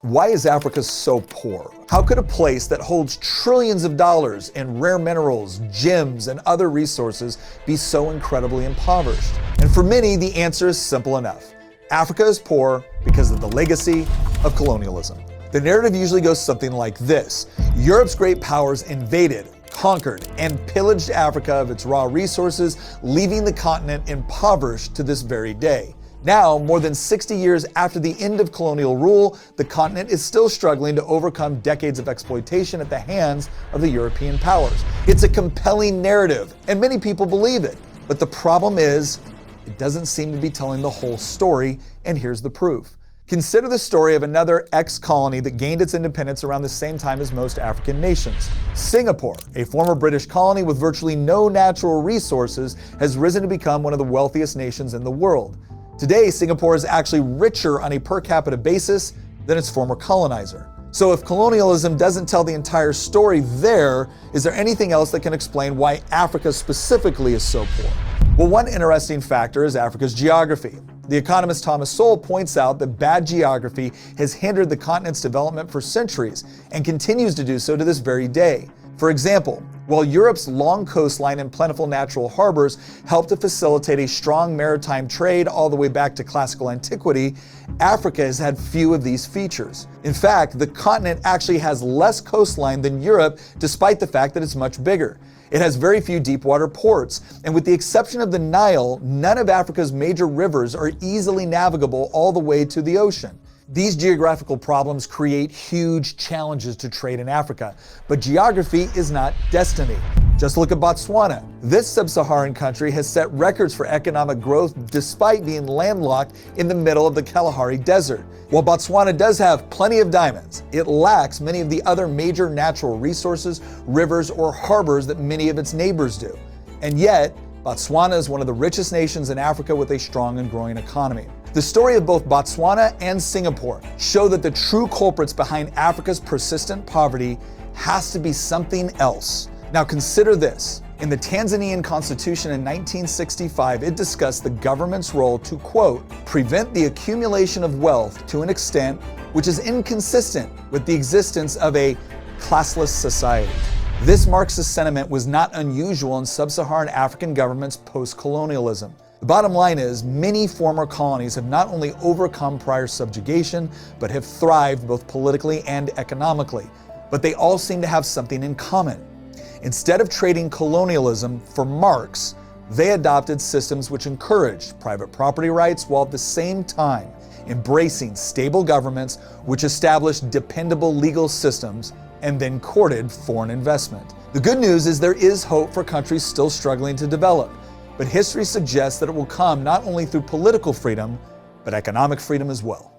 Why is Africa so poor? How could a place that holds trillions of dollars in rare minerals, gems, and other resources be so incredibly impoverished? And for many, the answer is simple enough. Africa is poor because of the legacy of colonialism. The narrative usually goes something like this. Europe's great powers invaded, conquered, and pillaged Africa of its raw resources, leaving the continent impoverished to this very day. Now, more than 60 years after the end of colonial rule, the continent is still struggling to overcome decades of exploitation at the hands of the European powers. It's a compelling narrative, and many people believe it. But the problem is, it doesn't seem to be telling the whole story, and here's the proof. Consider the story of another ex-colony that gained its independence around the same time as most African nations. Singapore, a former British colony with virtually no natural resources, has risen to become one of the wealthiest nations in the world. Today, Singapore is actually richer on a per capita basis than its former colonizer. So if colonialism doesn't tell the entire story there, is there anything else that can explain why Africa specifically is so poor? Well, one interesting factor is Africa's geography. The economist Thomas Sowell points out that bad geography has hindered the continent's development for centuries and continues to do so to this very day. For example, while Europe's long coastline and plentiful natural harbors helped to facilitate a strong maritime trade all the way back to classical antiquity, Africa has had few of these features. In fact, the continent actually has less coastline than Europe, despite the fact that it's much bigger. It has very few deep water ports, and with the exception of the Nile, none of Africa's major rivers are easily navigable all the way to the ocean. These geographical problems create huge challenges to trade in Africa, but geography is not destiny. Just look at Botswana. This sub-Saharan country has set records for economic growth despite being landlocked in the middle of the Kalahari Desert. While Botswana does have plenty of diamonds, it lacks many of the other major natural resources, rivers, or harbors that many of its neighbors do. And yet, Botswana is one of the richest nations in Africa with a strong and growing economy. The story of both Botswana and Singapore show that the true culprits behind Africa's persistent poverty has to be something else. Now consider this. In the Tanzanian constitution in 1965, it discussed the government's role to, quote, prevent the accumulation of wealth to an extent which is inconsistent with the existence of a classless society. This Marxist sentiment was not unusual in sub-Saharan African governments post-colonialism. The bottom line is, many former colonies have not only overcome prior subjugation, but have thrived both politically and economically. But they all seem to have something in common. Instead of trading colonialism for Marx, they adopted systems which encouraged private property rights while at the same time embracing stable governments which established dependable legal systems and then courted foreign investment. The good news is there is hope for countries still struggling to develop. But history suggests that it will come not only through political freedom, but economic freedom as well.